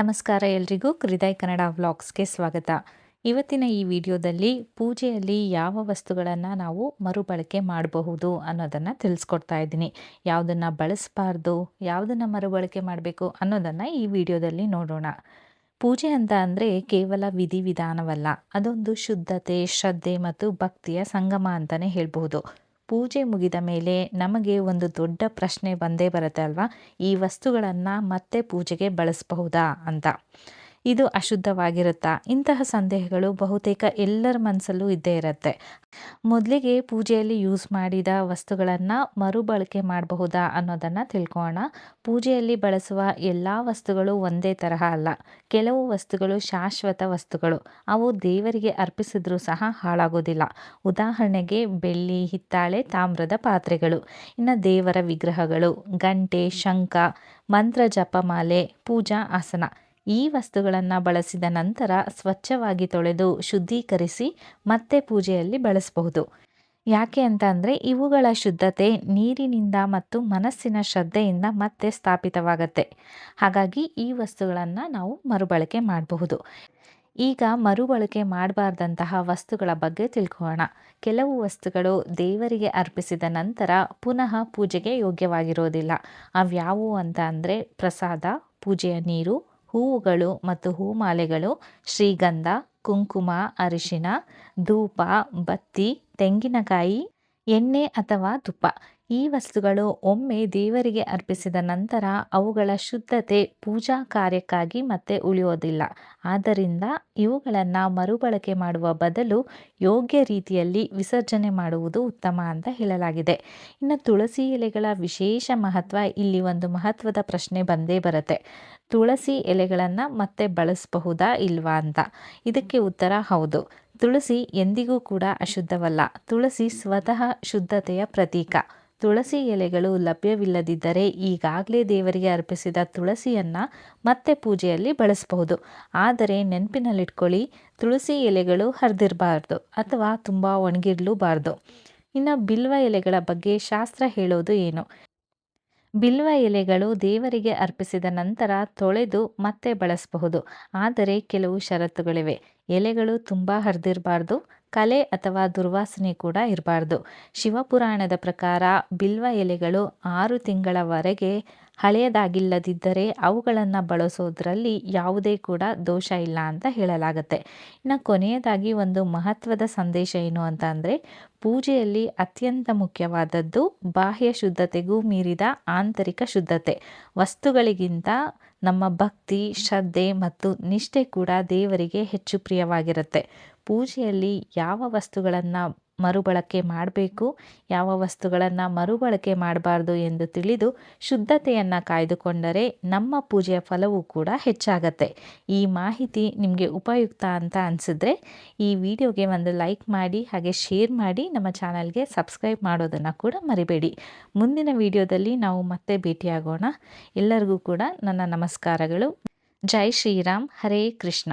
ನಮಸ್ಕಾರ ಎಲ್ರಿಗೂ ಹೃದಯ ಕನ್ನಡ ವ್ಲಾಗ್ಸ್ಗೆ ಸ್ವಾಗತ. ಇವತ್ತಿನ ಈ ವಿಡಿಯೋದಲ್ಲಿ ಪೂಜೆಯಲ್ಲಿ ಯಾವ ವಸ್ತುಗಳನ್ನು ನಾವು ಮರುಬಳಕೆ ಮಾಡಬಹುದು ಅನ್ನೋದನ್ನು ತಿಳಿಸ್ಕೊಡ್ತಾ ಇದ್ದೀನಿ. ಯಾವುದನ್ನು ಬಳಸಬಾರ್ದು, ಯಾವುದನ್ನು ಮರುಬಳಕೆ ಮಾಡಬೇಕು ಅನ್ನೋದನ್ನು ಈ ವಿಡಿಯೋದಲ್ಲಿ ನೋಡೋಣ. ಪೂಜೆ ಅಂತ ಅಂದರೆ ಕೇವಲ ವಿಧಿವಿಧಾನವಲ್ಲ, ಅದೊಂದು ಶುದ್ಧತೆ, ಶ್ರದ್ಧೆ ಮತ್ತು ಭಕ್ತಿಯ ಸಂಗಮ ಅಂತಲೇ ಹೇಳ್ಬಹುದು. ಪೂಜೆ ಮುಗಿದ ಮೇಲೆ ನಮಗೆ ಒಂದು ದೊಡ್ಡ ಪ್ರಶ್ನೆ ಬಂದೇ ಬರುತ್ತೆ ಅಲ್ವಾ, ಈ ವಸ್ತುಗಳನ್ನು ಮತ್ತೆ ಪೂಜೆಗೆ ಬಳಸಬಹುದಾ ಅಂತ. ಇದು ಅಶುದ್ಧವಾಗಿರುತ್ತಾ? ಇಂತಹ ಸಂದೇಹಗಳು ಬಹುತೇಕ ಎಲ್ಲರ ಮನಸ್ಸಲ್ಲೂ ಇದ್ದೇ ಇರುತ್ತೆ. ಮೊದಲಿಗೆ ಪೂಜೆಯಲ್ಲಿ ಯೂಸ್ ಮಾಡಿದ ವಸ್ತುಗಳನ್ನು ಮರುಬಳಕೆ ಮಾಡಬಹುದಾ ಅನ್ನೋದನ್ನು ತಿಳ್ಕೊಳ್ಳೋಣ. ಪೂಜೆಯಲ್ಲಿ ಬಳಸುವ ಎಲ್ಲ ವಸ್ತುಗಳು ಒಂದೇ ತರಹ ಅಲ್ಲ. ಕೆಲವು ವಸ್ತುಗಳು ಶಾಶ್ವತ ವಸ್ತುಗಳು, ಅವು ದೇವರಿಗೆ ಅರ್ಪಿಸಿದ್ರೂ ಸಹ ಹಾಳಾಗೋದಿಲ್ಲ. ಉದಾಹರಣೆಗೆ ಬೆಳ್ಳಿ, ಹಿತ್ತಾಳೆ, ತಾಮ್ರದ ಪಾತ್ರೆಗಳು. ಇನ್ನು ದೇವರ ವಿಗ್ರಹಗಳು, ಗಂಟೆ, ಶಂಖ, ಮಂತ್ರ ಜಪಮಾಲೆ, ಪೂಜಾ ಆಸನ. ಈ ವಸ್ತುಗಳನ್ನು ಬಳಸಿದ ನಂತರ ಸ್ವಚ್ಛವಾಗಿ ತೊಳೆದು ಶುದ್ಧೀಕರಿಸಿ ಮತ್ತೆ ಪೂಜೆಯಲ್ಲಿ ಬಳಸಬಹುದು. ಯಾಕೆ ಅಂತ ಅಂದರೆ ಇವುಗಳ ಶುದ್ಧತೆ ನೀರಿನಿಂದ ಮತ್ತು ಮನಸ್ಸಿನ ಶ್ರದ್ಧೆಯಿಂದ ಮತ್ತೆ ಸ್ಥಾಪಿತವಾಗತ್ತೆ. ಹಾಗಾಗಿ ಈ ವಸ್ತುಗಳನ್ನು ನಾವು ಮರುಬಳಕೆ ಮಾಡಬಹುದು. ಈಗ ಮರುಬಳಕೆ ಮಾಡಬಾರ್ದಂತಹ ವಸ್ತುಗಳ ಬಗ್ಗೆ ತಿಳ್ಕೊಳ್ಳೋಣ. ಕೆಲವು ವಸ್ತುಗಳು ದೇವರಿಗೆ ಅರ್ಪಿಸಿದ ನಂತರ ಪುನಃ ಪೂಜೆಗೆ ಯೋಗ್ಯವಾಗಿರೋದಿಲ್ಲ. ಅವ್ಯಾವುವು ಅಂತ ಅಂದರೆ ಪ್ರಸಾದ, ಪೂಜೆಯ ನೀರು, ಹೂವುಗಳು ಮತ್ತು ಹೂಮಾಲೆಗಳು, ಶ್ರೀಗಂಧ, ಕುಂಕುಮ, ಅರಿಶಿನ, ಧೂಪ, ಬತ್ತಿ, ತೆಂಗಿನಕಾಯಿ, ಎಣ್ಣೆ ಅಥವಾ ತುಪ್ಪ. ಈ ವಸ್ತುಗಳು ಒಮ್ಮೆ ದೇವರಿಗೆ ಅರ್ಪಿಸಿದ ನಂತರ ಅವುಗಳ ಶುದ್ಧತೆ ಪೂಜಾ ಕಾರ್ಯಕ್ಕಾಗಿ ಮತ್ತೆ ಉಳಿಯೋದಿಲ್ಲ. ಆದ್ದರಿಂದ ಇವುಗಳನ್ನು ಮರುಬಳಕೆ ಮಾಡುವ ಬದಲು ಯೋಗ್ಯ ರೀತಿಯಲ್ಲಿ ವಿಸರ್ಜನೆ ಮಾಡುವುದು ಉತ್ತಮ ಅಂತ ಹೇಳಲಾಗಿದೆ. ಇನ್ನು ತುಳಸಿ ಎಲೆಗಳ ವಿಶೇಷ ಮಹತ್ವ, ಇಲ್ಲಿ ಒಂದು ಮಹತ್ವದ ಪ್ರಶ್ನೆ ಬಂದೇ ಬರುತ್ತೆ. ತುಳಸಿ ಎಲೆಗಳನ್ನು ಮತ್ತೆ ಬಳಸಬಹುದಾ ಇಲ್ವಾ ಅಂತ. ಇದಕ್ಕೆ ಉತ್ತರ ಹೌದು. ತುಳಸಿ ಎಂದಿಗೂ ಕೂಡ ಅಶುದ್ಧವಲ್ಲ. ತುಳಸಿ ಸ್ವತಃ ಶುದ್ಧತೆಯ ಪ್ರತೀಕ. ತುಳಸಿ ಎಲೆಗಳು ಲಭ್ಯವಿಲ್ಲದಿದ್ದರೆ ಈಗಾಗಲೇ ದೇವರಿಗೆ ಅರ್ಪಿಸಿದ ತುಳಸಿಯನ್ನು ಮತ್ತೆ ಪೂಜೆಯಲ್ಲಿ ಬಳಸಬಹುದು. ಆದರೆ ನೆನಪಿನಲ್ಲಿಟ್ಕೊಳ್ಳಿ, ತುಳಸಿ ಎಲೆಗಳು ಹರಿದಿರಬಾರ್ದು ಅಥವಾ ತುಂಬ ಒಣಗಿರಲೂಬಾರ್ದು. ಇನ್ನು ಬಿಲ್ವ ಎಲೆಗಳ ಬಗ್ಗೆ ಶಾಸ್ತ್ರ ಹೇಳೋದು ಏನು? ಬಿಲ್ವ ಎಲೆಗಳು ದೇವರಿಗೆ ಅರ್ಪಿಸಿದ ನಂತರ ತೊಳೆದು ಮತ್ತೆ ಬಳಸಬಹುದು. ಆದರೆ ಕೆಲವು ಷರತ್ತುಗಳಿವೆ. ಎಲೆಗಳು ತುಂಬ ಹರಿದಿರಬಾರ್ದು, ಕಲೆ ಅಥವಾ ದುರ್ವಾಸನೆ ಕೂಡ ಇರಬಾರ್ದು. ಶಿವಪುರಾಣದ ಪ್ರಕಾರ ಬಿಲ್ವ ಎಲೆಗಳು 6 ತಿಂಗಳವರೆಗೆ ಹಳೆಯದಾಗಿಲ್ಲದಿದ್ದರೆ ಅವುಗಳನ್ನು ಬಳಸೋದ್ರಲ್ಲಿ ಯಾವುದೇ ಕೂಡ ದೋಷ ಇಲ್ಲ ಅಂತ ಹೇಳಲಾಗತ್ತೆ. ಇನ್ನು ಕೊನೆಯದಾಗಿ ಒಂದು ಮಹತ್ವದ ಸಂದೇಶ ಏನು ಅಂತ ಅಂದರೆ, ಪೂಜೆಯಲ್ಲಿ ಅತ್ಯಂತ ಮುಖ್ಯವಾದದ್ದು ಬಾಹ್ಯ ಶುದ್ಧತೆಗೂ ಮೀರಿದ ಆಂತರಿಕ ಶುದ್ಧತೆ. ವಸ್ತುಗಳಿಗಿಂತ ನಮ್ಮ ಭಕ್ತಿ, ಶ್ರದ್ಧೆ ಮತ್ತು ನಿಷ್ಠೆ ಕೂಡ ದೇವರಿಗೆ ಹೆಚ್ಚು ಪ್ರಿಯವಾಗಿರುತ್ತೆ. ಪೂಜೆಯಲ್ಲಿ ಯಾವ ವಸ್ತುಗಳನ್ನು ಮರುಬಳಕೆ ಮಾಡಬೇಕು, ಯಾವ ವಸ್ತುಗಳನ್ನು ಮರುಬಳಕೆ ಮಾಡಬಾರ್ದು ಎಂದು ತಿಳಿದು ಶುದ್ಧತೆಯನ್ನು ಕಾಯ್ದುಕೊಂಡರೆ ನಮ್ಮ ಪೂಜೆಯ ಫಲವೂ ಕೂಡ ಹೆಚ್ಚಾಗತ್ತೆ. ಈ ಮಾಹಿತಿ ನಿಮಗೆ ಉಪಯುಕ್ತ ಅಂತ ಅನಿಸಿದ್ರೆ ಈ ವಿಡಿಯೋಗೆ ಒಂದು ಲೈಕ್ ಮಾಡಿ, ಹಾಗೆ ಶೇರ್ ಮಾಡಿ, ನಮ್ಮ ಚಾನಲ್ಗೆ ಸಬ್ಸ್ಕ್ರೈಬ್ ಮಾಡೋದನ್ನು ಕೂಡ ಮರಿಬೇಡಿ. ಮುಂದಿನ ವಿಡಿಯೋದಲ್ಲಿ ನಾವು ಮತ್ತೆ ಭೇಟಿಯಾಗೋಣ. ಎಲ್ಲರಿಗೂ ಕೂಡ ನನ್ನ ನಮಸ್ಕಾರಗಳು. ಜೈ ಶ್ರೀರಾಮ್. ಹರೇ ಕೃಷ್ಣ.